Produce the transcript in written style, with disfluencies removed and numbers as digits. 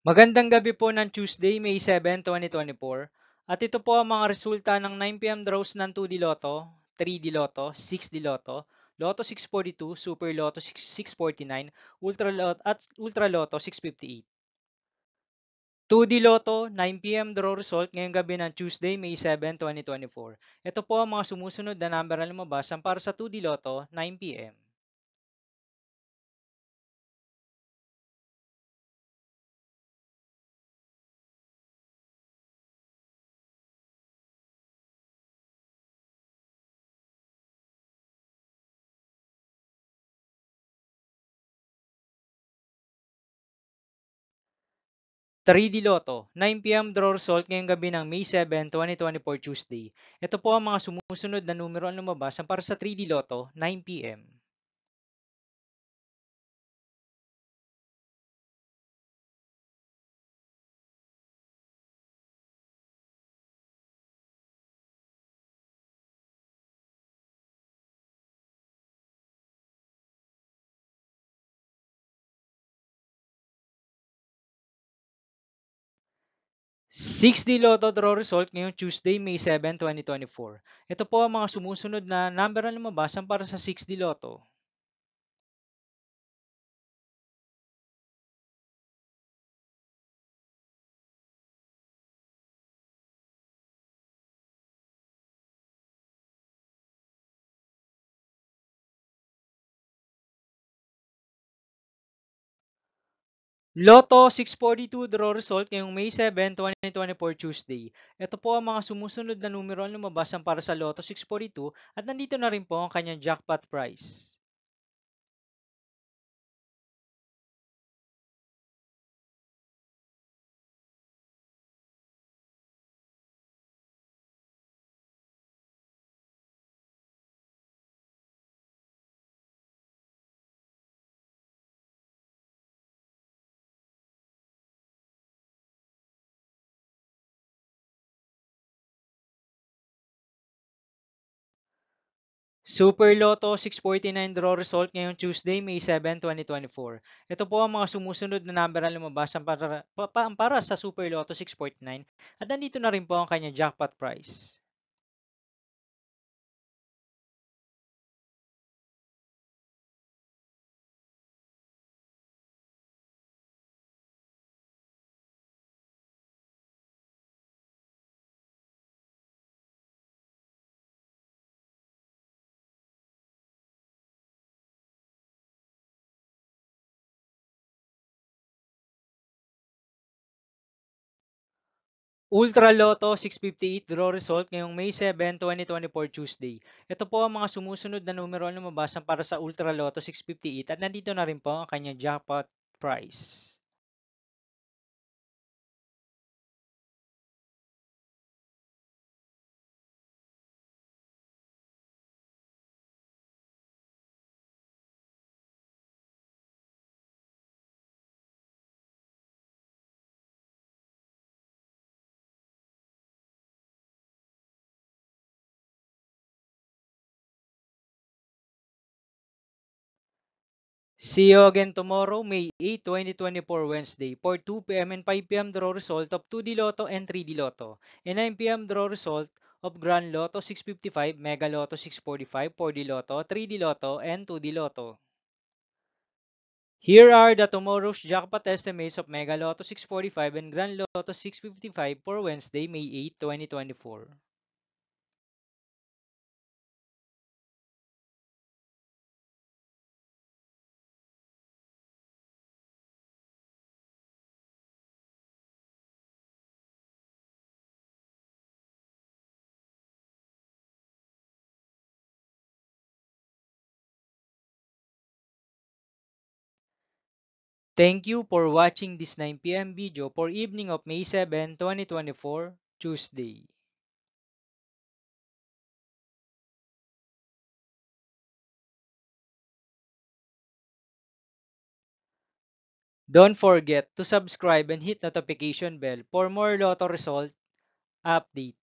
Magandang gabi po ng Tuesday, May 7, 2024. At ito po ang mga resulta ng 9 p.m. draws ng 2D Lotto, 3D Lotto, 6D Lotto, Lotto 642, Super Lotto 649, Ultra Lotto at Ultra Lotto 658. 2D Lotto, 9 p.m. draw result ngayong gabi ng Tuesday, May 7, 2024. Ito po ang mga sumusunod na number na lumabas para sa 2D Lotto, 9 p.m. 3D Lotto, 9 p.m. draw result ngayong gabi ng May 7, 2024 Tuesday. Ito po ang mga sumusunod na numero ang lumabas para sa 3D Lotto, 9 p.m. 6D Lotto draw result ngayong Tuesday, May 7, 2024. Ito po ang mga sumusunod na number ang lumabas para sa 6D Lotto. Lotto 642 draw result ngayong May 7, 2024 Tuesday. Ito po ang mga sumusunod na numero ang lumabas para sa Lotto 642 at nandito na rin po ang kanyang jackpot price. Super Lotto 649 draw result ngayong Tuesday, May 7, 2024. Ito po ang mga sumusunod na number ang lumabas para sa Super Lotto 649 at nandito na rin po ang kanyang jackpot price. Ultra Lotto 658 draw result ngayong May 7, 2024 Tuesday. Ito po ang mga sumusunod na numero ang lumabas para sa Ultra Lotto 658 at nandito na rin po ang kanyang jackpot price. See you again tomorrow, May 8, 2024 Wednesday for 2 p.m. and 5 p.m. draw result of 2D Lotto and 3D Lotto and 9 p.m. draw result of Grand Lotto 655, Mega Lotto 645, 4D Lotto, 3D Lotto, and 2D Lotto. Here are the tomorrow's jackpot estimates of Mega Lotto 645 and Grand Lotto 655 for Wednesday, May 8, 2024. Thank you for watching this 9 p.m. video for evening of May 7, 2024, Tuesday. Don't forget to subscribe and hit notification bell for more Lotto result update.